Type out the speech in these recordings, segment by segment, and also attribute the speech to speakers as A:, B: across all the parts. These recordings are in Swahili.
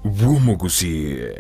A: Gusii.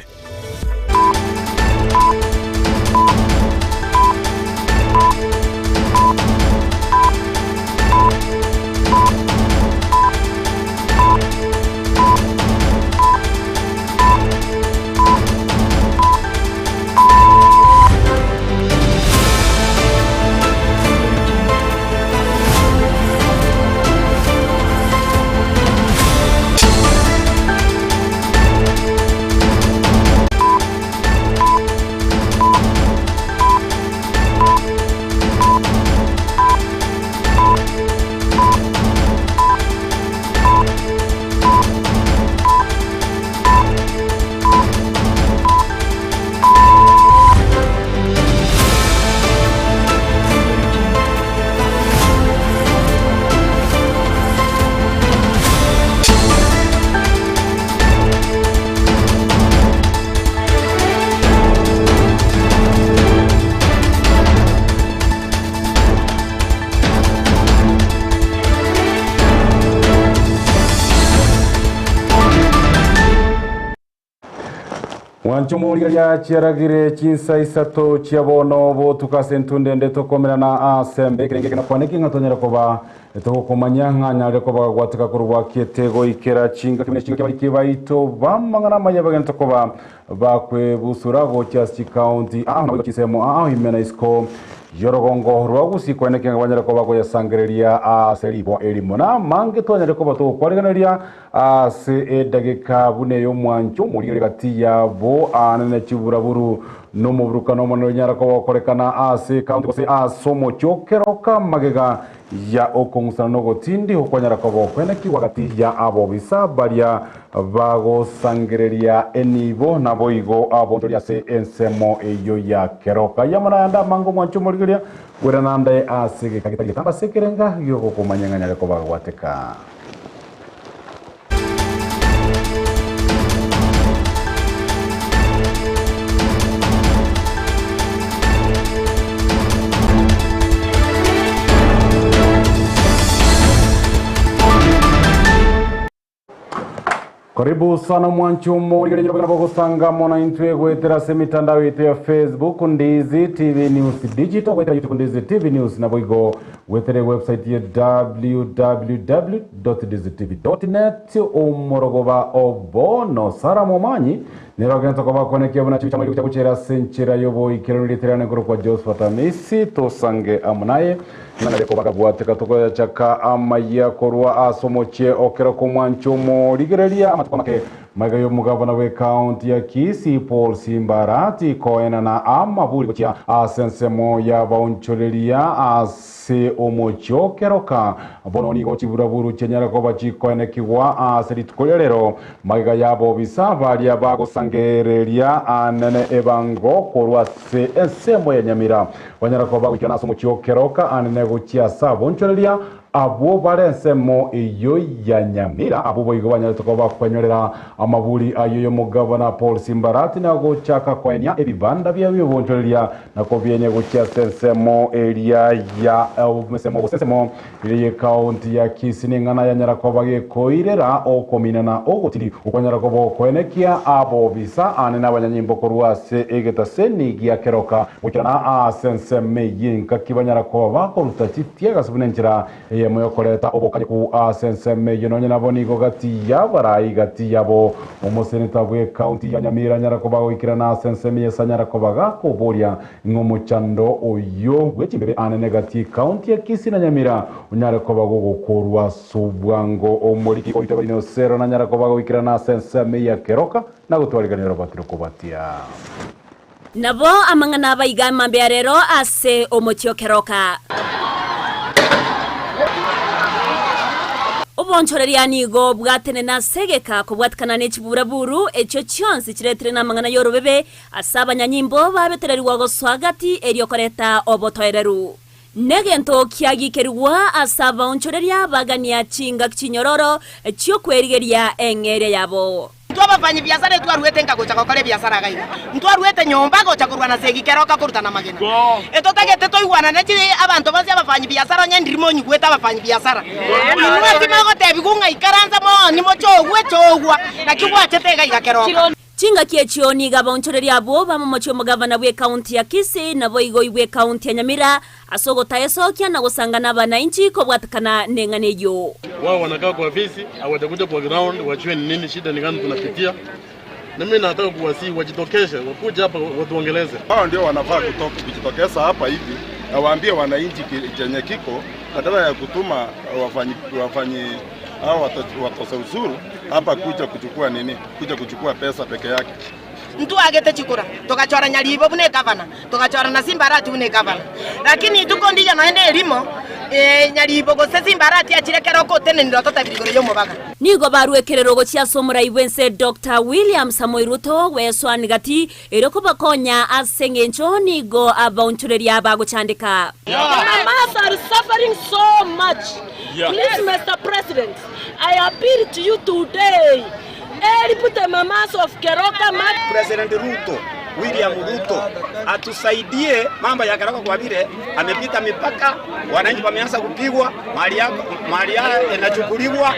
A: Wanchumo ya chiragire Chinsa Isato chiabono bo tukasentunde ndeto komerana asembe kirenge na kwaneki ngatonyera koba etoko komanyanga nyare koba gwataka kurwa kietego ikera chinga kimeshinga kyabari kibaito bamangana mayabagana tokoba bakwe busurago Kisii County no kisemo himena isko Yorogongo Gusii kwaneke ngabanyera koba ko yasangereria seribo elimona mange tonyere koba to kwariganria se dagika bune yo mwancho muri gati yabo anene chiburaburu no mubrukano mono nyara ko korekana se county se somo chokeroka magega ya okongusano gotindi hokwanyara ko kweneki wagati ya abo bisa baria bago sangereria enibo na boigo abo toria se ensemo eyo ya keroka yamana anda mango mwancho muri wera nanda asige kagitagi tamba sekerenga yoko komanyanga nyara ko bagwateka. Karibu sana mwanchumo ligere nyoro kwa kusanga mona intwe kwetera semitandao yetu ya Facebook Ndizi TV News Digital kwetera YouTube Ndizi TV News na boigo wetere website ya www.ndizitv.net umorogoba obono sara Momanyi niragenda kwa konekia buna chicha muri kuchera senchera yobo ikero literane group wa Josephat Amisi tosange amunaye nana leko bakabwateka toko chaka Amayia korwa asomoche okero komwanchumo ligereria amatukamake magayo mugabana we county ya Kisii Simbarati koena na amabuli kuchia asensemo ya bauncholeria ase omocho keroka bononi go chiburaburu chenyara ko bachikoene kiwa aseritukolero magaga yabo bisava ya bago sangereria anene ebango korwa se ensemo ya Nyamira wanyara ko bago chana somocho keroka anene gochia saboncholeria abo barensemo iyo ya Nyamira abo boigo banyara to bakwenyorera amabuli ayo mugabana Simbarati na gochaka kwenya ebibanda bya bibonjoleria nako byenye gochya sensemo area ya mesemo ile county ya Kisii ngana ya nyara ko bage koirera okomina na ogotiri ukonyara ko bokwenekia abo bisa ane na banyanyimbo korwase egeta seni ya keroka ukana senseme yinka kibanyara ko bakoruta titiega subunenjira moyo koreta obokanye ku senseme yinonye nabonigo gati ya barai gati yabo omoseneta bwe county ya Nyamira nyara ko bago ikirana senseme yesanyara ko baga ko boria ngomuchando oyo wechimbebe ane negati county ya Kisii na Nyamira unyara ko bago gokorwa subwango omoriki oitabino sero na nyara ko bago ikirana senseme ya keroka na gutwariganira batiro kubatia
B: nabo amangana baigama mbearero ase omochio keroka obonchoreria nigo bwatene na segeka kubwatkana n'ekiburaburu ekyo kyonsi kiretere n'amangana yorobebe asaba nyanyimbo babetererwa goswagati eriyo koreta obotoereru negento kiagikerwa asaba onchoreria bagania chinga kinyororo ekyo kwerigeria engere yabo
C: Ntu abafanyi biashara tu aruete ngagocha gukore biashara gaiga. Ntu aruete nyomba gocha kurwana segi keroka kurutana magena. Etotagete toigwana na chiri abantu basi abafanyi biashara nyendirimo nyigweta abafanyi biashara. Inwati magotebi kunga ikaranza mo ni mochogwe chogwa na kigwachete gaiga keroka.
B: Chinga kiechio ni gabonchoreri abo bamomochio mugavana bwe county ya Kisii na boigo bwe county ya Nyamira asogota yasokia na gusangana bananchi ko bwatakana nenganeyo.
D: Wao wanakaa kwa ofisi hawatakuja kwa ground wajue ni nini shida ni gani tunapitia. Na mimi nataka kuwasii wajitokeshe wakuje hapa watuongeleze.
E: Hao ndio wanafaa kujitokeza hapa hivi na waambie wananchi chenye kiko badala ya kutuma wafanyi hao watoza ushuru hapa kuja kuchukua pesa peke yake.
C: Mtu agete chikura tukachora Nyalibo bune gavana tukachora na Simbarati bune gavana lakini tuko ndija naende elimo Nyalibo gose Simbarati achirekera ko tene ndo totabirigoro yo mubaga
B: nigo baruekerero gochia somura iwense Dr. William Samoei Ruto weswani gati eroko bakonya asengencho nigo abaunchureri abagochandika.
F: Mamas are suffering so much. Please, Mr. President, I appeal to you today. Put the mamas of Keroka.
G: President Ruto, William Ruto, atusaidie mambo ya Keroka kwa vile amepita mipaka, wananchi wameanza kupigwa, mali yao inachukuliwa.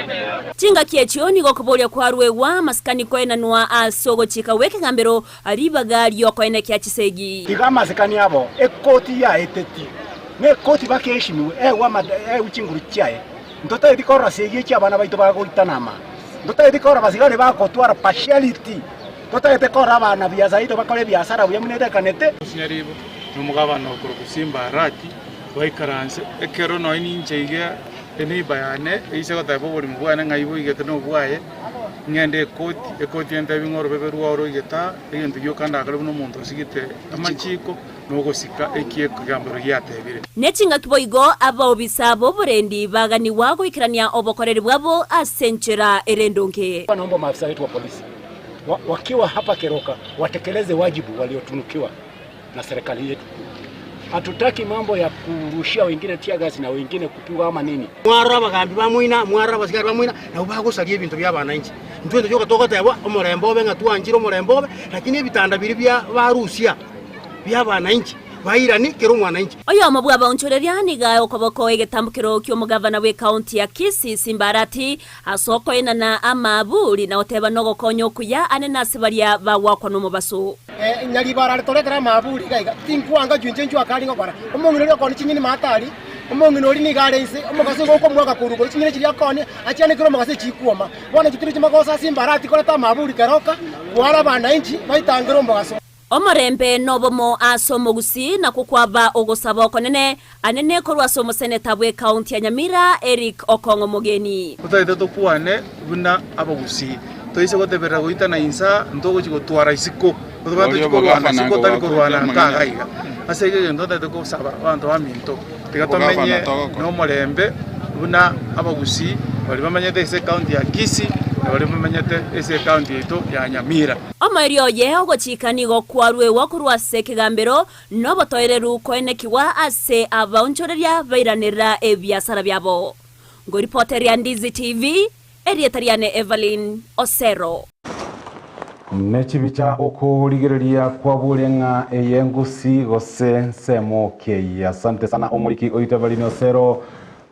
B: Chinga kiechio nigo kubolia kwa ruewa maskani kwena nwa asogo chika weke ngambero aribagari yo kwena kia chisegi.
H: Tiga maskani yabo ekoti ya eteti. Ne koti bakeshimiwe wama uchinguru chae. Ndoto edikora segi cha bana baito bagoitanama. Ndoto edikora basigane bakotwara partiality. Ndoto edikora abana biazaito bakore biasara buyamune kanete.
I: Nyaribo numugabano kuro kusimba rati waikaranse ekero no ininjege eni bayane isego tabo buri mugwana ngaibo igete no bwaye ngende ekoti ente bingoro beberuwa oro igeta egento yokanda akale no muntu sigite amachiko no sika ekie kugambiro yatebire
B: nechinga kiboigo abobisa boburendi bagani wago ikirania obokoreri bwabo asenchera erendonke.
H: Naomba maafisa wetu wa polisi wakiwa hapa Keroka watekeleze wajibu waliotunukiwa na serikali yetu. Hatutaki mambo ya kurushia wengine tia gas na wengine kupigwa ama nini.
G: Mwara bagambi bamwina, mwara basigari bamwina na ubagusagie ibintu by'abananchi. Ntwende cyo gatoka taywa omurembobe ngatuanjira omurembobe lakini ebitanda biri bya barusia by'abananchi. Bairani kero mwananchi.
B: Oyo mabwa baunchoreria niga okoboko egetambukiro kyo mugavana we county ya Kisii Simbarati asoko ena na amabuli na oteba nogo konyo kuya anena sibaria bawakwa no mubaso.
H: Nyalibara retoretera amabuli gaiga tinkwanga junjenju akalinga bara. Omongino ko chinyini matari. Omongino ri ni garense omogase goko mwaka kurugo chinyini chiri akone achiane kiro mogase chikuoma. Bona chitiri chimagosa Simbarati koleta amabuli Keroka kwara bananchi baitangiro mogaso.
B: Omorembe nobomo asomo Gusii na kukwaba ogosaba okonene anene korwa somo seneta bwe county ya Nyamira Eric Okongo Mogeni.
I: Kutaita tokuane buna abagusii toise gotebera goita na insa ndogo chigotwara isiko kutubata chikorwana siko tali korwana kagaiga asege ndota toko saba bantu baminto tigatomenye no morembe buna abagusii bali bamenyete ise county ya Kisii bali bamenyete ise county ito ya Nyamira.
B: Omario ye ogochika nigo kwarwe wakurwa sekigambero no botoereru koenekiwa ase abaunchoreria bairanira ebiasara byabo. Ngo reporter ya Ndizi TV Erietariane Evelyn Osero.
A: Nechibicha okurigereria kwa bulenga eyengusi gose semo ke. Asante sana omuliki oitavalini Osero.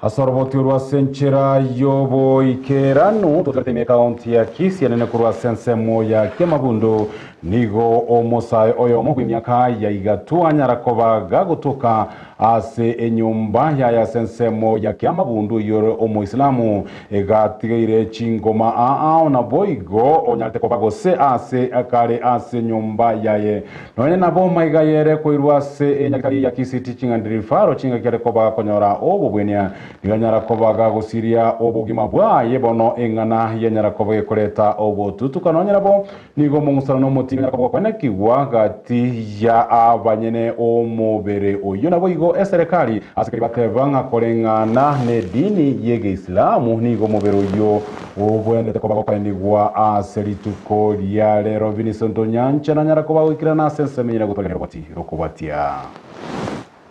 A: Asoroboti urwa senchera yobo ikeranu tutateme county ya Kisii anene kurwa sensemo ya Kemabundo nigo omosai oyo mu myaka ya igatu anyarakoba gagutuka ase enyumba ya sensemo ya Kemabundo yoro omuislamu egatigire chingoma ona boigo onyate koba gose ase akare ase nyumba yaye none nabo maigayere koirwa se enyakari ya Kisii teaching and referral chinga kere koba konyora obubwenia nganyara kobaga gusiria obugima bwaye bono engana yenyara kobaye kureta obotutu kanonyera bo nigo mungusana no mutinga kobaga kwenekiwa gati ya abanyene omubere oyo nabo igo eserikali asikari batevanga kolengana ne dini yege Islamu nigo mubere oyo obwendete kobaga kwenigwa aserituko lya lero Vincent Onyancha nanyara kobaga ikirana sense menyera gutolera bati rokobatia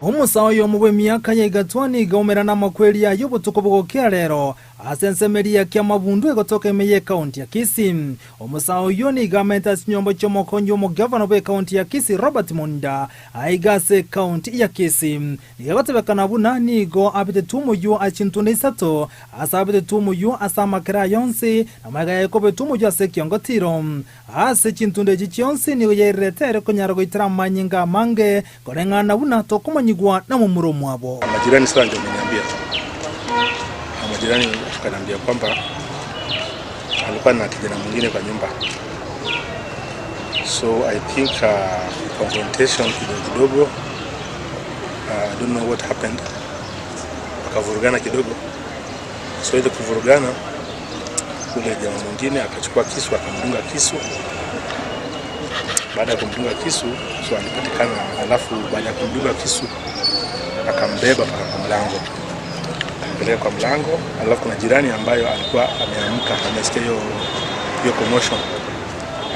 J: Omusao yomubwe miaka yegatwani gaumera na makweli ya yobutuko bugokea lero asensemeria kia mabundu egotoka Amayia County ya Kisii. Omusao yoni gamenta sinyombo chomokonyo mo governor be county ya Kisii Robert Munda aigase county ya Kisii. Nigotebekana buna nigo abite tumu yu achintune Isato asabite tumu yu asamakera yonsi na magaya yakobe tumu yu ase kiongotiro ase chintunde jichionsi nigo yeretere konyaro goitara manyinga mange korengana buna tokumanyigwa na mumuro mwabo.
K: Majirani sana ndio wameniambia. Majirani wakaniambia kwamba alikuwa na kijana mwingine kwa nyumba. So I think confrontation kidogo. I don't know what happened. Wakavurugana kidogo. So ile kuvurugana ule jamaa mwingine akachukua kisu akamdunga kisu. Baada ya kumdunga kisu, so alipatikana, alafu baada ya kumdunga kisu akambeba mpaka kwa mlango. Ampeleka kwa mlango, alafu kuna jirani ambayo alikuwa ameamka, amesikia hiyo commotion.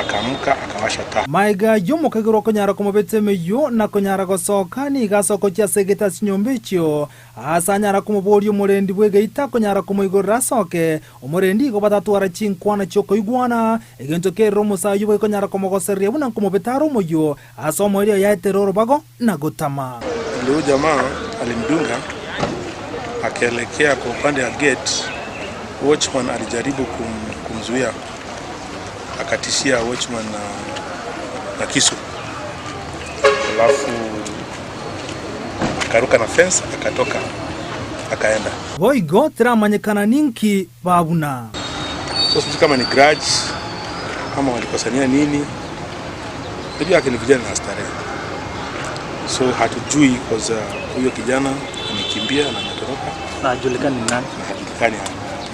K: Akaamka akawasha taa.
J: Maiga yomo kagiro konyara kumobeteme yo na konyara gosoka ni gasoko kya segeta sinyombecho asanyara kumobori umurendi bwege ita konyara kumoigorra soke umurendi go batatwara chinkwana choko igwana egento ke romusa yubo konyara kumogoseria buna kumobetaro moyo asomo ile ya teroro bago na gotama.
K: Ndio jamaa alimdunga akaelekea kwa upande wa gate. Watchman alijaribu kumzuia, akatishia watchman na kisu. Alafu akaruka na fence akatoka akaenda.
J: Boigo tramanyekana ninki babuna.
K: So sisi kama ni grudge kama walikosania nini. Ndio yake ni vijana na starehe. So hatujui kwa huyo kijana amekimbia na ametoroka.
J: Na hajulikani ni nani?
K: Na hajulikani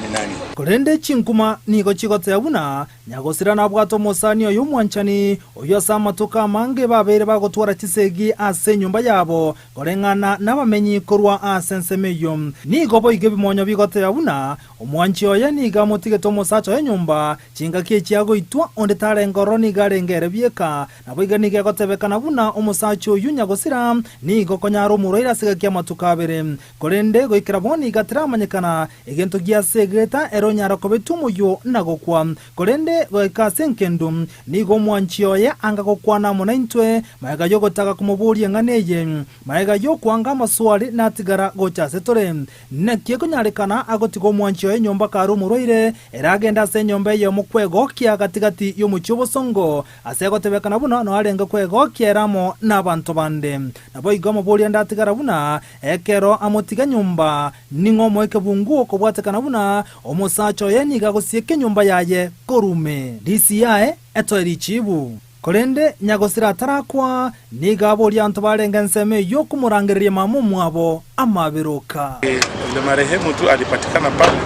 K: ni nani.
J: Korende chinkuma nigo chigote yabuna nyagosira na bwato mosani oyo mwanchani oyo samatuka mange babere bagotwara chisegi ase nyumba yabo korengana nabamenyi korwa asensemeyo nigo boige bimonyo bigote yabuna omwanchi oyo niga mutige tomosacho ya nyumba chinga kiechiago itwa onde tare ngoroni garengere bieka naboiga nige gotebekana buna omosacho oyo nyagosira nigo konyaro muroira siga kia matuka bere korende goikira boni gatira manyekana egento gia segeta eronyara kobetumo yo nagokwa korende kasenkendum nigo mwanchio ya anga kokwana munaintwe maiga yo gotaka kumuburi nganeye maiga yo kwanga maswali natigara gocha setore nekie kunyarekana agotigo mwanchio ya nyomba karu muroire eragenda se nyomba yo mukwego kia katigati yo muchobo songo asegotebekana buna no arenga kwego kieramo nabantu bande nabo igomo buri ndatigara buna ekero amotiga nyumba ningo moike bungu kobwatekana buna omusacho yeniga gosieke nyumba yaye korume DCI etoeri chibu korende nyagosira tarakwa niga bori antu barenga nseme yo kumurangiria mamu mwabo amabiruka.
K: Ile marehemu tu alipatikana pale,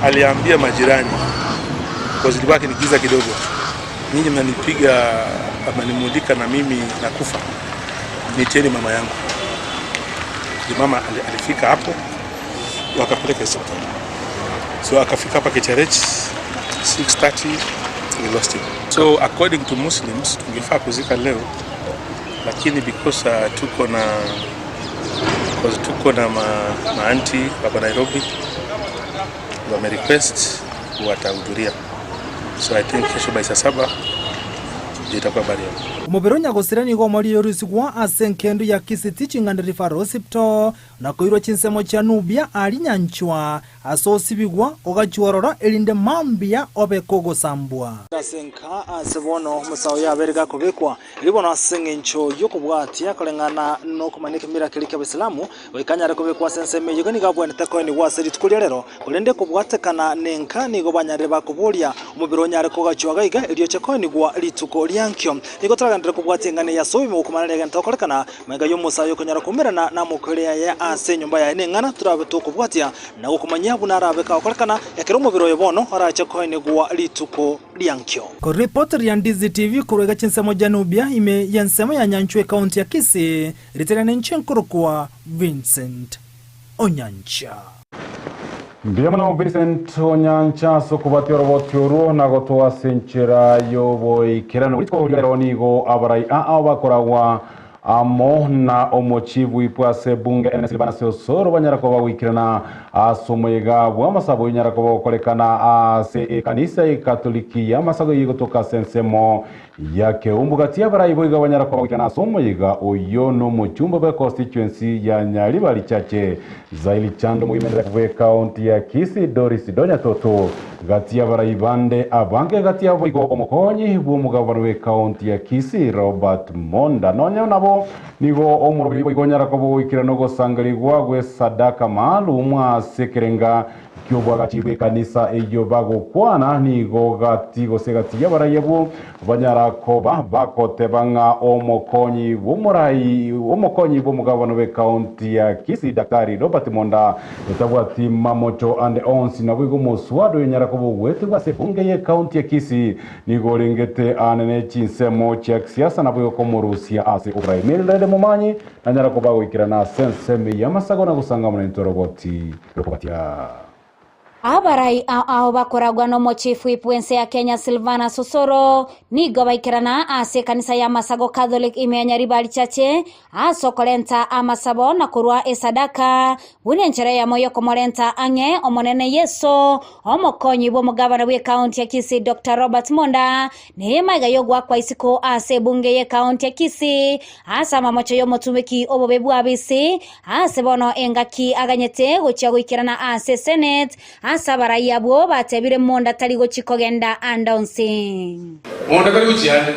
K: aliambia majirani kwa zilikuwa akinigiza kidogo, nyinyi mnanipiga mnanimulika na mimi nakufa, nitieni mama yangu. Mama alifika hapo wakapeleka hospitali. So akafika hapa Kecherechi 6:30, we lost him. So according to Muslims tungefaa kuzika leo, lakini because tuko na maanti hapa Nairobi wame request watahudhuria. So I think kesho by saa 7 itakuwa burial.
J: Umubero nyagosira nigo muri yorusigwa asenkendo ya Kisii Teaching and Referral Hospital na koiro chinsemo cha Nubia ali nyanchwa asosibigwa ogachiwarora elinde mambia obekogo sambwa asenka asebono musao ya berega kobekwa libono asengencho yokubwatia kolengana no kumanike mirakeli ka Islamu wekanyara kobekwa senseme yogani gabwene takoni waseri tukulia lero kolende kubwatekana nenka nigo banyare bakubulia umubero nyare kogachwaga iga elio chakoni gwa lituko lyankyo nigo tragandira kubwatengane ya sobi mu kumanale ganta kolekana mega yomusayo konyara kumerana na mukolea ya ase nyumba ya nengana turabe tukubwatia na ukumanya bunarabeka okolekana yakero mubiro yebono aracha koine gwa lituko lyankyo ko reporter ya Ndizi TV kurega chinsemo janubia ime yansemo ya Nyanchwe county ya Kisii riterane nchenkurukwa Vincent Onyancha
A: Mbiyamana Vincent Onyancha sokubatiro botyoro nagotoa senchera yobo ikirano witwa urero nigo abarai abakoragwa amo na omochivu ipwase bunge ene silvana seosoro banyarako bawikirana asomoyega bwamasabo nyarako bakorekana ase kanisa katoliki yamasago yigotoka sensemo yake umbugati abarayiboiga banyarako bawikirana asomoyega oyo no muchumba ba constituency ya Nyaribali chache zaili chando muimendera kuwe county ya Kisii Doris Donya Toto gati abarayibande abange gati aboigo omokonyi bw'umugabano we county ya Kisii Robert Monda nonya nabo nigo omurubiri bwigonyara ko bwikirano go sangaligwa gwe sadaka maalum asekerenga kyobwa gati bwe kanisa eyo bago kwana nigo gati go segati yabarayebo banyara ko bakotebanga omokonyi bw'umugabano we county ya Kisii Daktari Robert Monda etabwati mamocho ande onsi na bwigo muswado nyara ko bwetu base bunge ye county ya Kisii nigo lengete anene chinsemo cha siasa na bwigo ko murusia ase ubraimilde Momanyi na nyara ko bago ikirana sensemi yamasago na gusanga mu ntorogoti rokobatia
L: abarai ao bakoragwa no mochifu ipwense ya Kenya Silvana Sosoro nigo baikirana ase kanisa ya Masago Catholic ime Nyaribali chache asokolenta amasabo na kurwa esadaka bunenchera ya moyo komolenta ange omonene Yeso omokonyi bw'umugabano we county ya Kisii Dr. Robert Monda neema gayogwa kwa isiko ase bunge ye county ya Kisii asa mamocho yo motumiki obobebu abisi ase bono engaki aganyete gocha gwikirana ase Senate asabara yabo batebire Monda taligo chikogenda announcing
M: Monda taligo chiane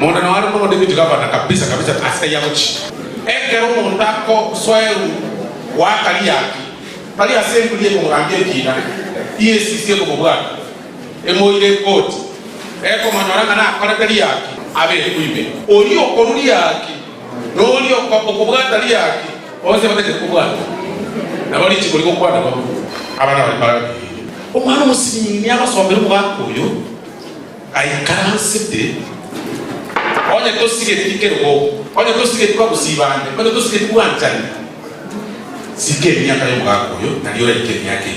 M: Monda no ari mo deputy governor kabisa asa yabochi ekero Monda ko soeru wa kali yaki bali assembly ko ngambye kina EACC ko bwa emoire court eko manyoranga na kora kali yaki abe kuibe oli okoruli yaki no oli okobwa kali yaki ose batete kubwa na bali chikoli ko kwanda ko abana bali umwana musini yabasombera mubakoyo ayikaransite onye tosige tikero onye tosige kwa kusibande onye tosige kuanchani sike myaka yo mubakoyo na liyo yake yake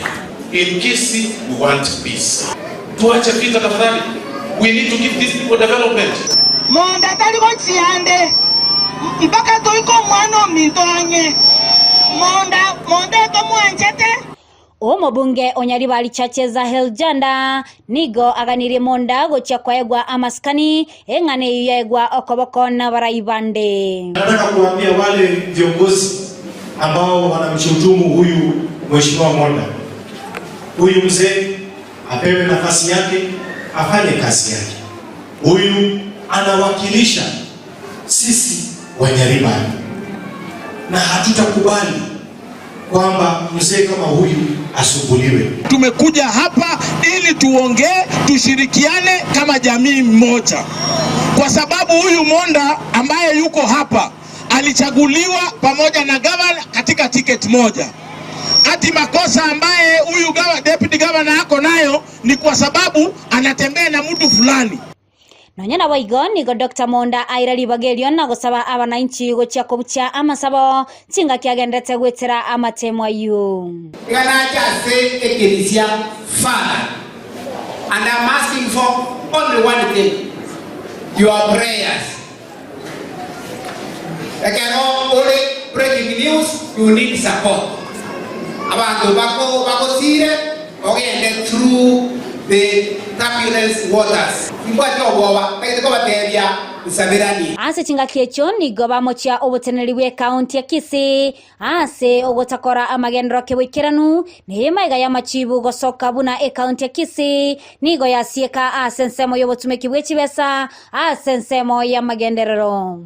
M: in Kisii we want peace tuache vita tafadhali we need to give these people development
C: Monda taligo chiande mpaka toiko mwana mintonye Monda to mwanchete
L: Omobunge Onyaribali chache za Heljanda nigo aganiri Monda gocha kwaegwa amaskani engane yaegwa okoboko na baraibande.
N: Nataka kuambia wale viongozi ambao wanamshutumu huyu mheshimiwa Monda, huyu mzee apewe nafasi yake, afanye kazi yake. Huyu anawakilisha sisi Wanyaribali na hatutakubali kwamba mzee kama huyu asumbuliwe.
O: Tumekuja hapa ili tuongee, tushirikiane kama jamii mmoja, kwa sababu huyu Monda ambaye yuko hapa alichaguliwa pamoja na gavana katika ticket moja. Ati makosa ambaye huyu deputy governor ako nayo ni kwa sababu anatembea na mtu fulani.
L: Nonyana waigo nigo Dr. Monda airali bagelion na gusaba abananchi gocha kobucha amasabo tinga kiagendete gwetera amatemwa yu.
P: Ngana chase ekelisia father, and I'm asking for only one thing, your prayers. Only breaking news, you need support. Abantu bako sire ogende through the turbulence waters.
L: Ase tinga kiecho nigo bamochia oboteneri we county ya Kisii ase ogotakora amagendro kewikiranu nehema ya machibu gosoka buna county ya Kisii nigo ya sieka asensemo yobotumeki bwechibesa asensemo ya magenderero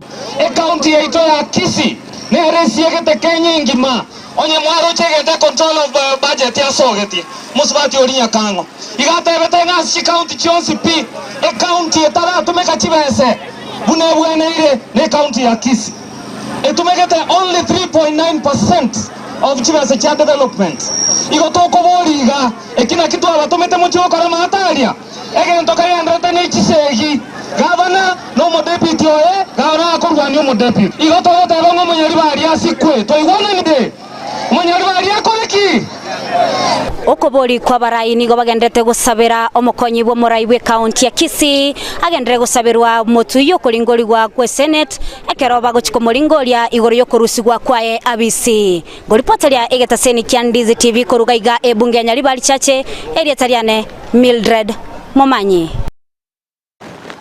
O: county ya ito ya Kisii nere siegete Kenya ngima onye mwaro chegete control of budget ya sogeti musbati orinya kango igatebete ngasi county chonsi pi county etara tumeka chibese bune bwene ile ne county ya Kisii etumekete only 3.9% of chibese cha development igotoko boriga ekina kitu abatumete muchokora mataria egento kari andrete ne chisegi gavana no mo deputy oye gavana akorwa ni mo deputy igotoyote bongo Munyaribali asikwe toigwana nide Munyaribali akoreki Kisii.
L: Okobori kwa barai nigo bagendete gusabira omukonyi bwo murai bwe county ya Kisii agendere gusabirwa mutuyo kulingorigwa kwe Senate ekero bagochiko mulingoria igoro yo kurusigwa kwae Amisi. Ngoripoteria egetaseni kya Ndizi TV korugaiga ebunge ya Nyaribali chache erietariane Mildred Momanyi.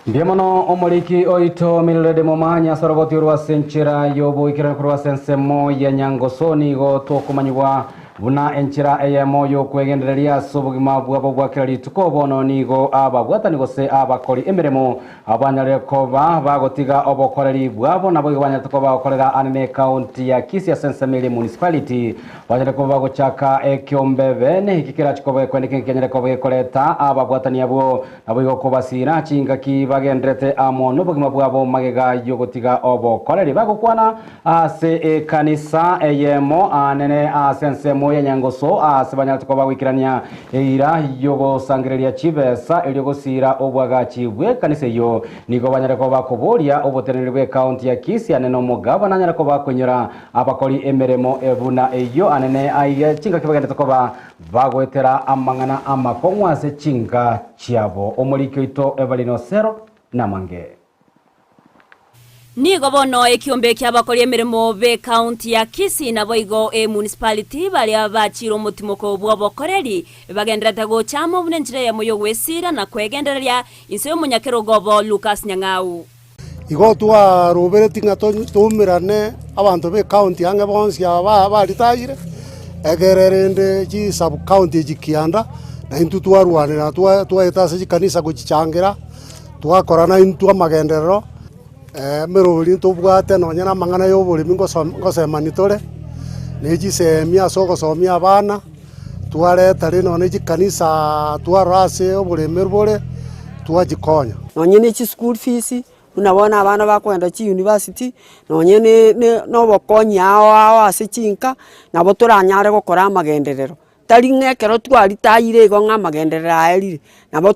A: Ndiamono omoliki oito Mildred Momanyi asorogoti urwa senchira yobo ikira kurwa sensemo ya nyangosoni go tokumanywa buna enchira eyemoyo kwegendereria sobugima bwabo bwakirari tukobono nigo abagwatani gose abakori emiremo abanyare koba bagotiga obokoreri bwabo nabo igwanya tukoba okorera anene county ya Kisii Sensemili municipality banyare koba gochaka ekyombe bene ikikira chikobe kwendeke kenyere kobe koleta abagwatani abo nabo igokobasira chinga kibagendrete amono bugima bwabo magega yogotiga obokoreri bagokwana ase kanisa eyemo anene asensemo ya nyangoso asibanya tukoba wikirania eira yogo sangireria chibesa eliogosira obwagachi bwe kanisa yo nigo banyare koba koboria obotenere bwe county ya Kisii aneno mugabana nyare koba kwenyora abakori emeremo ebuna eyo anene aiye chinga kibagenda tukoba bagwetera amangana amakongwa se chinga chiabo omuliki ito Evalino Sero na mange.
B: Nigo bono ekiombe kya bakori emirimo be county ya Kisii na boigo municipality bali abachiro mutimoko bw'abokoreri bagenderete gochamo bunenjire ya moyo gwesira na kwegendereria inse munyakero gobo Lucas Nyang'au.
Q: Igo twa robereti nga tumirane abantu be county ange bonsi aba ritayire egererende ji sub county jikianda na intu twarwanira twa etase kanisa gochichangira twakorana intu amagenderero merobiri tubwate nonyana mangana yo burimi ngosemanitore nejisemia sogosomia abana twareta rino neji kanisa twarase oburimi bure twajikonya
R: nonyene chi school fees unabona abana bakwenda chi university nonyene no bokonyi aho ase chinka nabo turanyare gukora amagenderero tari ngekero twaritayire go ng'amagenderera aerire nabo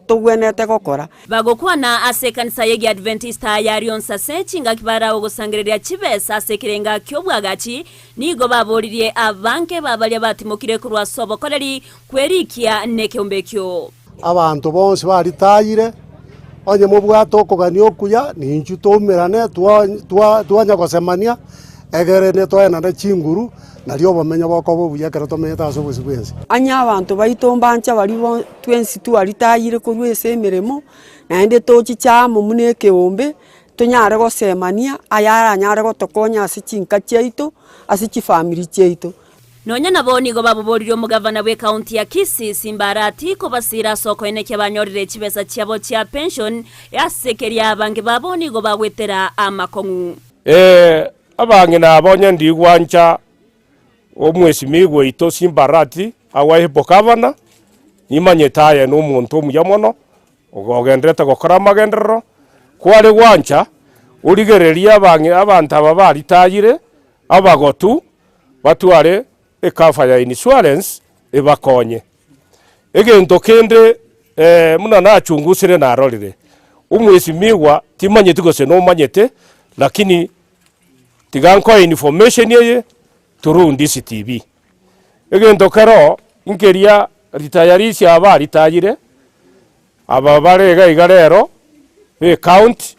R: tugwenete gukora
B: bagokwana ase kanisa yegi Adventista ya Rionsa sechinga kibara ogosangereria chibesa sekirenga kyobwagachi nigo baboririe abanke babalia batimokire kurwa sobokoreri kwerikia nekeombekyo
Q: abantu bonse baritayire onye mubwato okogania okuya ninchu tumirane twanya gosemania egerene toena na chinguru nario bamenya boko bubuya kero tometa aso bwese
R: anya abantu baitombancha bari bo 22 aritayire kurwese emiremo naende tochichamo muneke ombe tunyare gosemania ayara nyare gotokonya ase chinka cheito ase chifamily cheito
B: nonya nabo nigo baboboririo mugavana bwe county ya Kisii Simbarati ko basira soko eneke banyorire chibesa cyabo cya pension yasekeria abange babo nigo bagwetera amakongu
S: abange nabonye ndigwancha omwesimigwe ito Simbarati awaye bokavana nimanyetaye n'umuntu muyamono ogogendrete gokora amagenderero kware gwancha urigereria abange abantu ababari tayire abagotu batware ekafa ya insurance ebakonye egento kende muna nachungusire narorire umwesimigwa timanyete gose no manyete lakini tiganko information yeye turundi TV egento kero inkeria retirees aba ritayire aba barega igarero account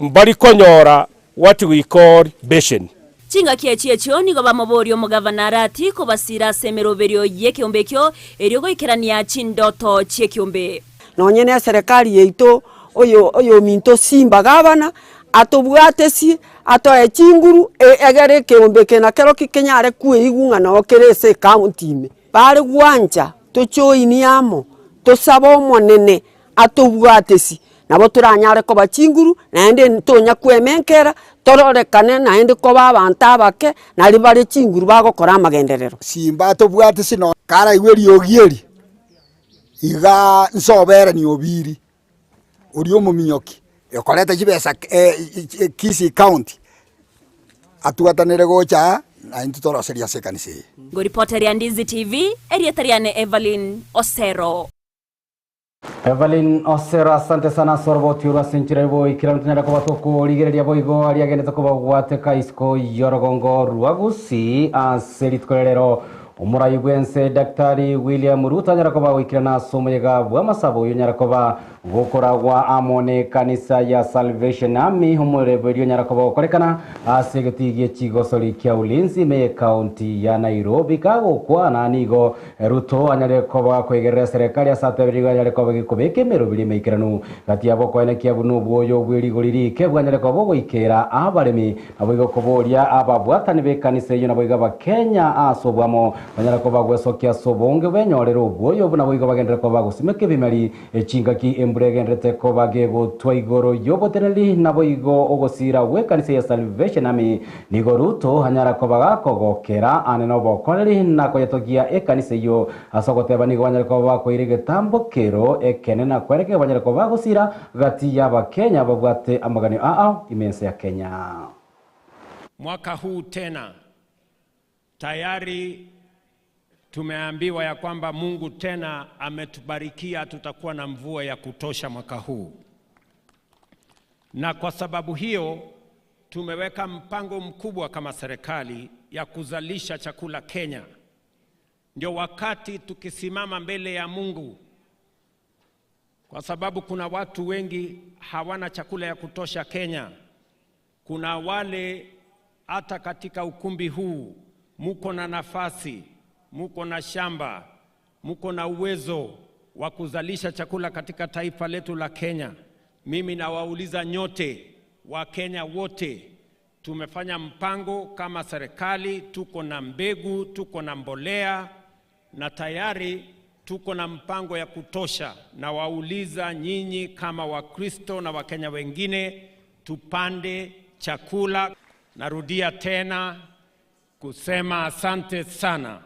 S: mbari konyora what we call pension
B: chinga kiechio nigo bamoborio mugavana Arati ko basira semeroberio yekiumbekyo eriogo ikerania chindoto chekiumbe
R: nonyene serikali yeito oyo minto Simba gavana atobwatesi atoe chinguru egere kiumbeke na kero kikenyare kuigunga no kerese county ime bare gwanja tochoini amo tosabo monene atobwatesi nabo turanyare ko bachinguru naende tonya kwemenkera tororekane naende ko babanta abake nari bare chinguru bagokora amagenderero
T: Simba tobwatesi no kara igweri ogieri iga nsobere ni obiri uri omuminyoki ekoreta chibesa Kisii county atuatanere gocha na intutoro seria sekanise
B: go reporter ya Ndizi TV erietariane Evalin Osero.
A: Evelyn Osera, asante sana sorboti ura senchira boy kila mtunyara kwa toko ligereria boigo aliagenda kuba gwateka isiko yorogongo ruagusi aselitkolero umurayigwense Daktari William Ruto nyarakoba wikirana somuyega bwa masabo nyarakoba gukoragwa amone kanisa ya Salvation Army humureberio nyarakoba korekana asegetigie chigosori kya ulinzi me county ya Nairobi kago kwa nanigo Ruto anyarekoba kwegerera serikali ya satebiriga nyarekoba gikobeke merobiri meikiranu gati yabo kwene kya bunu bwoyo bwiriguriri kebwa nyarekoba goikera abaremi aboigo koboria ababwatani be kanisa yo naboiga ba Kenya asobwamo banyarakoba gwesokia sobonge benyorero bwoyo buna boigo bagendera koba gusimeke bimari echingaki emburegendrete koba gego twaigoro yoboteneli naboigo ogosira we kanisa ya Salvation Army nigo Ruto hanyarakoba gakogokera aneno bokoreri nako yatogia ekanisa yo asogoteba nigo banyarakoba koirige tambokero ekene na kwereke banyarakoba gusira gati ya Kenya babwate amaganio imense ya Kenya.
U: Mwaka huu tena tayari tumeambiwa ya kwamba Mungu tena ametubarikia, tutakuwa na mvua ya kutosha mwaka huu. Na kwa sababu hiyo tumeweka mpango mkubwa kama serikali ya kuzalisha chakula Kenya. Ndio wakati tukisimama mbele ya Mungu, kwa sababu kuna watu wengi hawana chakula ya kutosha Kenya. Kuna wale hata katika ukumbi huu muko na nafasi, muko na shamba, muko na uwezo wa kuzalisha chakula katika taifa letu la Kenya. Mimi nawauliza nyote, wa Kenya wote, tumefanya mpango kama serikali, tuko na mbegu, tuko na mbolea na tayari tuko na mpango ya kutosha. Na wauliza nyinyi kama Wakristo na Wakenya wengine, tupande chakula. Narudia tena kusema asante sana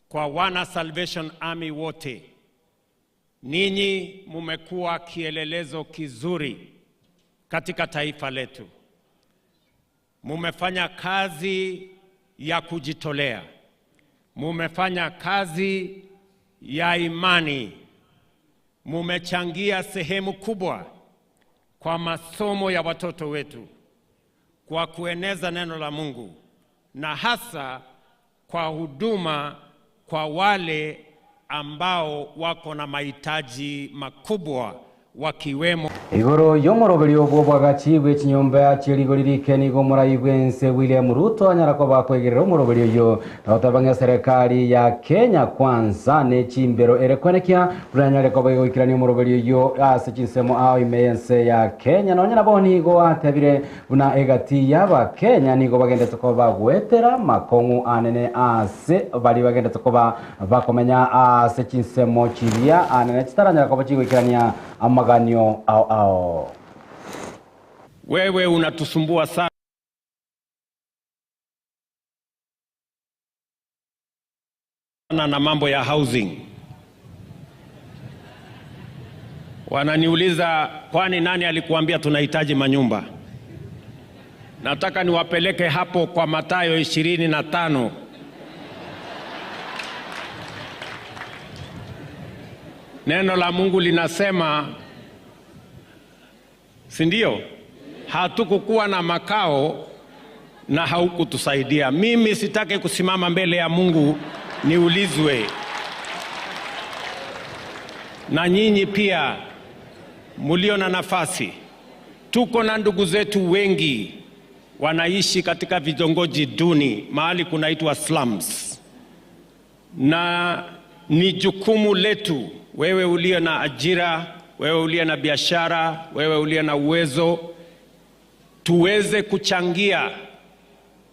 U: kwa wana Salvation Army wote. Ninyi mumekuwa kielelezo kizuri katika taifa letu. Mumefanya kazi ya kujitolea. Mumefanya kazi ya imani. Mumechangia sehemu kubwa kwa masomo ya watoto wetu, kwa kueneza neno la Mungu, na hasa kwa huduma kwa wale ambao wako na mahitaji makubwa wakiwemo
A: igoro yomoroberio bwagachi bwechinyomba ya chirigoriri nigo murayigwense William Ruto anyarakoba kwegerera umoroberio yo natabanga serikali ya Kenya kwanza ne chimbero erekwenekia buranyarekoba igokirani umoroberio yo asechinsemo imense ya Kenya no nyana boni go atabire buna egati yaba Kenya nigo bagende tokoba gwetera makongu anene ase bali bagende tokoba bakomenya asechinsemo chibia anene chitaranyarakoba chigokirania amaganio ao.
U: Wewe unatusumbua sana na mambo ya housing. Wananiuliza, kwani nani alikuambia tunahitaji manyumba? Nataka niwapeleke hapo kwa Mathayo 25. Neno la Mungu linasema, si ndio? Hatukukuwa na makao na haukutusaidia. Mimi sitaki kusimama mbele ya Mungu niulizwe. Na nyinyi pia mulio na nafasi, tuko na ndugu zetu wengi wanaishi katika vitongoji duni, mahali kunaitwa slums. Na ni jukumu letu, wewe ulio na ajira, wewe ulio na biashara, wewe ulio na uwezo, tuweze kuchangia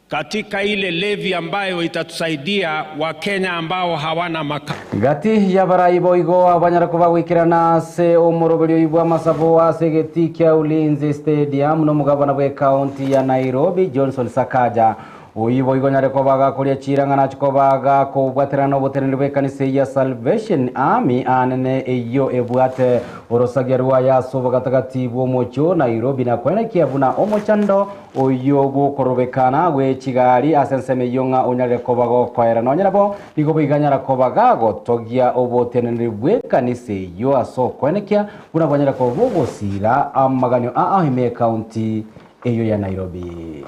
U: katika ile levi ambayo itatusaidia Wakenya ambao hawana makao.
A: Gati ya baraibo igo abanyarakoba wikirana se omoroberio ibwa masabo asegetikia Ulinzi Stadium no mugabana bwe county ya Nairobi Johnson Sakaja uyibo igonyare kobaga kuria chirangana chikobaga kubwaterana oboteneri bw'ekanisa ya Salvation Army anene iyo ebwate orosagia rwa yasobo gatagati bw'omocho Nairobi na kwena kiabuna omochando oyo gukorobekana gwe chigari asenseme yonga onyare kobago kwaera nonyarabo igo biganyara kobaga gotogia oboteneri bw'ekanisa yo aso kwenekia buna banyara kobogosira amaganyo Amayia County eyo ya Nairobi.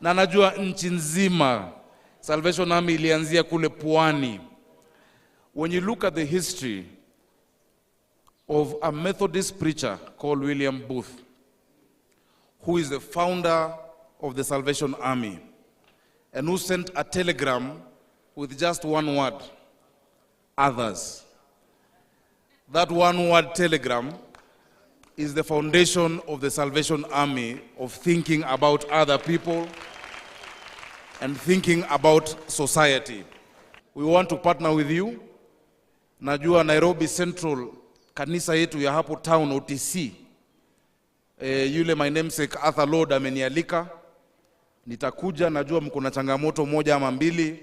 D: Na najua nchi nzima Salvation Army ilianzia kule Pwani. When you look at the history of a Methodist preacher called William Booth, who is the founder of the Salvation Army, and who sent a telegram with just one word, others. That one word telegram is the foundation of the Salvation Army, of thinking about other people and thinking about society. We want to partner with you. Najua Nairobi Central, kanisa yetu ya hapo town OTC, yule my namesake Arthur Lord amenialika. Nitakuja, najua mko na changamoto moja ama mbili.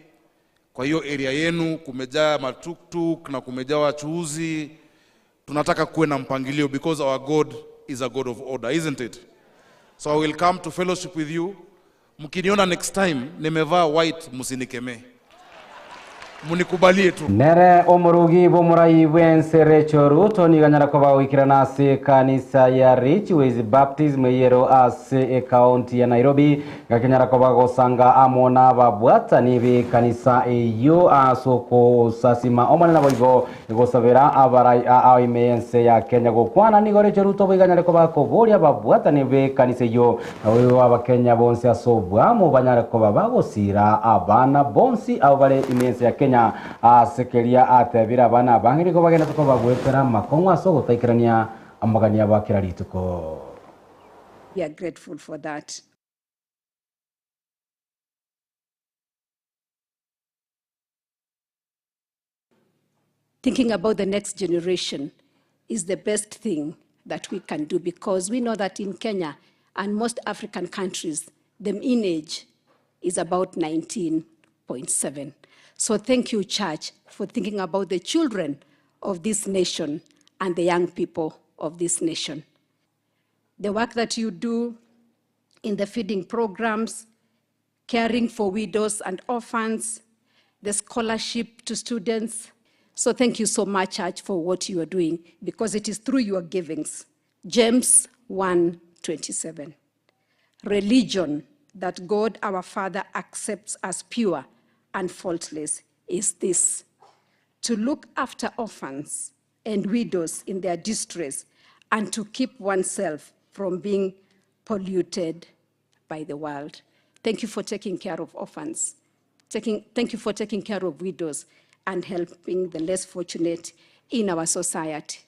D: Kwa hiyo area yenu kumejaa matuktuk na kumejaa wachuuzi. Tunataka kuwe na mpangilio because our God is a God of order, isn't it? So I will come to fellowship with you. Mkiniona next time nimevaa white, musinikeme. Munikubalie tu.
A: Nere omurugi bomurai bwensere choruto ni ganyara koba wikirana se kanisa ya Rich Ways Baptism yero ase county ya Nairobi gakenyara koba gosanga amona babwata nibi kanisa eyo asoko sasima omana boigo gosabera abarai aimense ya Kenya gokwana ni gore choruto biganyara koba koboria babwata nibi kanisa yo awo abakenya bonse asobwa mu banyara koba bagosira abana bonsi abale imense ya Kenya asekeria atebira abana bangiri ko bagenda tuko bagwetera makongwa so gutaikirania amagania bakira rituko.
V: We are grateful for that. Thinking about the next generation is the best thing that we can do, because we know that in Kenya and most African countries, the mean age is about 19.7. So thank you, Church, for thinking about the children of this nation and the young people of this nation. The work that you do in the feeding programs, caring for widows and orphans, the scholarship to students. So thank you so much, Church, for what you are doing, because it is through your givings. James 1:27. Religion that God our Father accepts as pure and faultless is this: to look after orphans and widows in their distress, and to keep oneself from being polluted by the world. Thank you for taking care of orphans. Thank you for taking care of widows and helping the less fortunate in our society.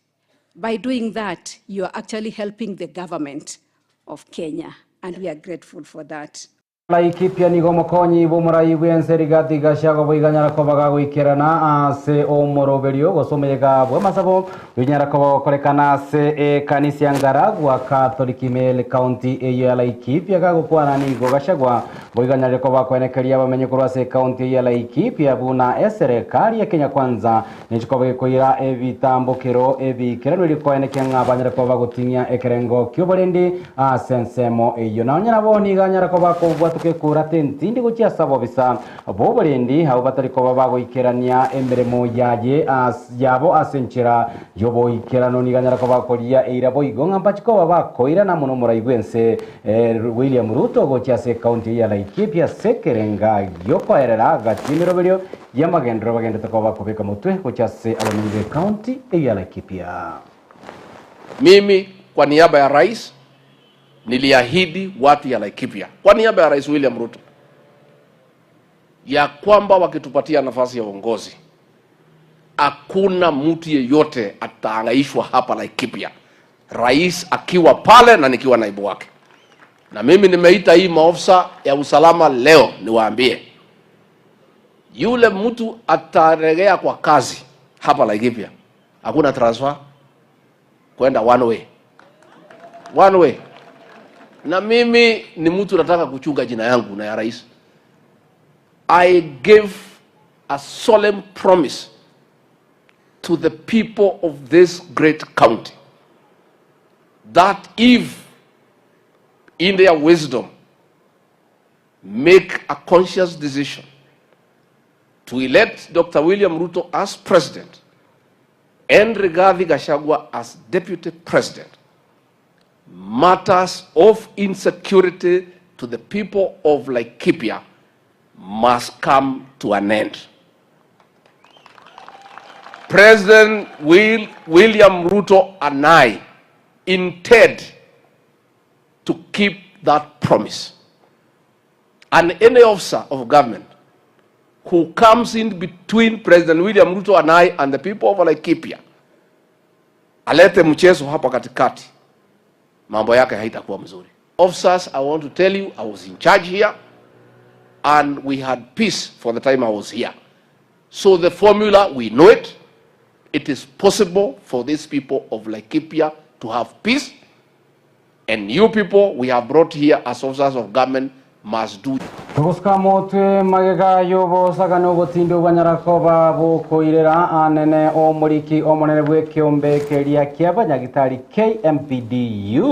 V: By doing that, you are actually helping the government of Kenya, and we are grateful for that.
A: Laikipia nigo mokonyi bomurai bwenseri gati gashago boiganyara kobaga gwikirana ase omoroberio gosomega bwa masabo binyara kobaga korekana ase kanisa ngaragwa Catholic Male County eyo ya Laikipia gagukwana nigo gashagwa boiganyara kobaga kwenekeria bamenye kurwa ase county ya Laikipia buna serikali ya Kenya Kwanza nichikobe koira ebitambokero ebikirano likoenekya ngabanyara kobaga gutingia ekerengo kyoborendi asensemo eyo nanyara boni ganyara kobaga kobwa kura tentindi gucia sabo bisa boborendi hau batariko babago ikerania emeremo yaje yabo asenchera yobo ikerano niganyara ko bakoria eira boigonga mpachiko babakoira na muno muraigwense William Ruto gocia se county ya Laikipia sekerenga yoko erera gatimiro berio yamagendro bagenda ko bakobeka mutwe gocia se abamenye county ya Laikipia.
W: Mimi kwa niaba ya rais niliahidi watu ya Laikipia kwa niaba ya Rais William Ruto ya kwamba wakitupatia nafasi ya uongozi hakuna mtu yeyote ataangaishwa hapa Laikipia, rais akiwa pale na nikiwa naibu wake. Na mimi nimeita hii maofisa ya usalama leo niwaambie, yule mtu ataregea kwa kazi hapa Laikipia, hakuna transfer kwenda one way. Na mimi ni mtu nataka kuchunga jina yangu na ya rais. I gave a solemn promise to the people of this great county that if, in their wisdom, make a conscious decision to elect Dr. William Ruto as president and Rigathi Gachagua as deputy president, matters of insecurity to the people of Laikipia must come to an end. President William Ruto and I intend to keep that promise. And any officer of government who comes in between President William Ruto and I and the people of Laikipia, alete mchezo hapa katikati, mambo yake haitakuwa mzuri. Officers, I want to tell you, I was in charge here and we had peace for the time I was here. So the formula, we know it. It is possible for these people of Laikipia to have peace, and you people we have brought here as officers of government must do.
A: Tuguska motwe magega yobo sagano botindo banyarakoba bokoirera anene omuriki omonere bwekiombe keria kiabanyagitari KMPDU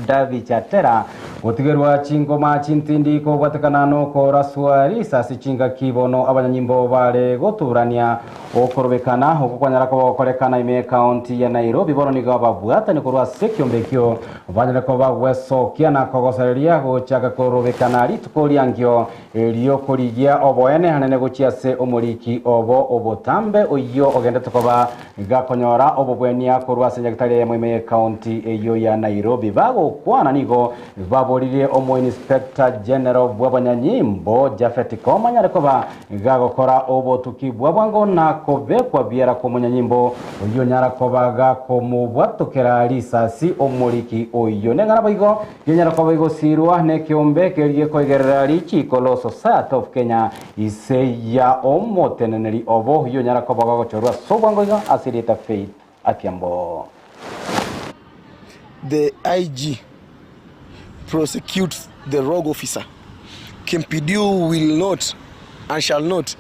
A: David Chatera gotigerwa chingoma chintindi ko bwatakanano ko raswari sasi chinga kibono abanyanyimbo bare goturania okorobekana okukwanyarakoba okorekana ime county ya Nairobi bono niga babwata ni korwa sekiombe kyo banyarakoba wesokia na kogosereria gochaka korobekana ritukoria ngio elio korigia oboene hanene gochiase omuriki obo obotambe oyo ogende tukoba gakonyora obobwenia korwa senyagitari mweme county eyo ya Nairobi bago kwana nigo baborire omo inspector general bwabanyanyimbo Josephat komanya rekoba gagokora obotuki bwabwango na kobekwa biera komonyanyimbo oyo nyara kobaga komubwatokera risasi omuriki oyo nengana boigo yenyara kobago sirwa ne kiombe kerie koigerera richi kolo Society of Kenya ise ya omoteneneri obo yo nyara kobaga gochorwa sobwango iga asirita Faith Atiambo.
E: The IG prosecutes the rogue officer. KMPDU will not and shall not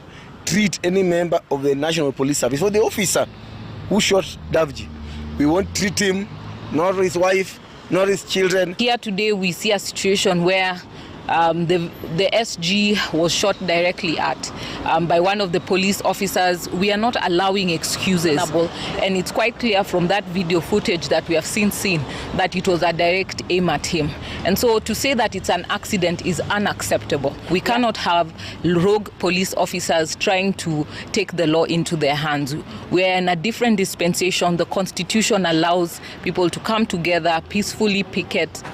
E: treat any member of the National Police Service for the officer who shot Davji. We won't treat him, nor his wife, nor his children.
F: Here today we see a situation where the SG was shot directly at by one of the police officers. We are not allowing excuses, and it's quite clear from that video footage that we have seen that it was a direct aim at him. And so to say that it's an accident is unacceptable. We cannot have rogue police officers trying to take the law into their hands. We are in a different dispensation. The Constitution allows people to come together, peacefully picket.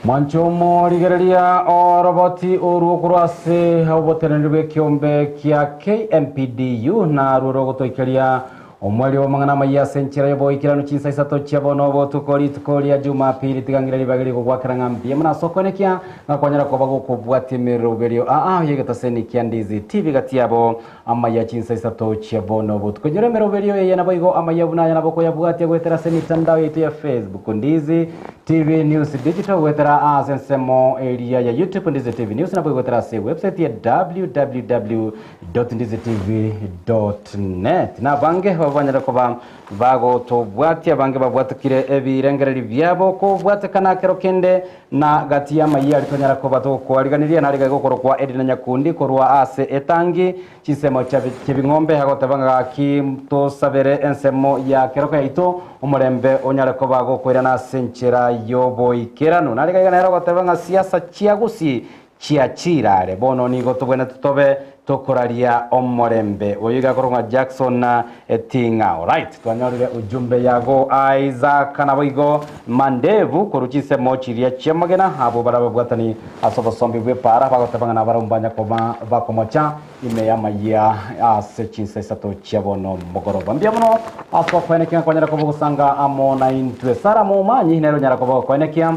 A: Manchomo rigereria oroboti urukurase obotenenwe kiombe kia KMPDU na rurogotoikeria omweli wa mangana maya senchira yobo ikirano Chinsa Isato chiabono botukori tukoria Jumapili tigangire libagiri gwakaranga mbie mna sokonekia ngakwanyara kobago kubwati merogerio yegetaseni kia Ndizi TV gatiabo Amayia Chinsa Isato chiabono botukojere merogerio yena boigo Amayia bunanya naboko yabwati gwetera seni tandao yetu ya Facebook Ndizi TV News Digital wetera asensemo area ya YouTube Ndizi TV News na gwetera se website ya www.ndizitv.net na bange babanyara koba bago to bwati abange babwatukire ebirengereri byabo ko bwatekana kero kende na gati ya Amayia alitonyara koba to kwaliganiria na riga gokoro kwa Edina Nyakundi korwa ase etangi chisemo cy'ibingombe hagotabanga kimto sabere ensemo ya kero kaito umurembe onyara koba gokwira na senchera yobo ikerano na riga ganera gotabanga siasa chia Gusii chia chirare bono nigo tubwena tutobe tokoraria omorembe oyiga koronga Jackson na etinga. Alright, twanyorire ujumbe yago Isaac na boigo mandevu kuruchise mochiria chiamagena habo barababwatani asobo sombi bwe para bagotabanga na barumbanya koma bakomocha ime ya Amayia ase Chinsa Isato chiabono mogoroba mbiamono aso kwenekia kwanyara kobugusanga amona intwe Sara Momanyi nero nyara kobo kwenekia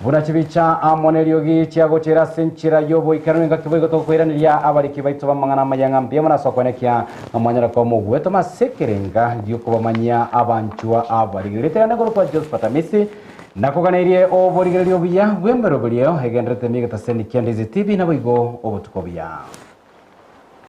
A: burachibicha amoneliogi chiago chera senchira yobo ikaruninga kiboigo tokwiraniria abariki baito mangana mayanga mbiamana sokwenekia amanyara ko mugweto masekerenga ndio kubamanya abanchua abarigirete na goropa Josephat Amisi nakoganirie oborigerio biya bwembero buriyo hegendrete miga taseni Ndizi TV na boigo obutukobya.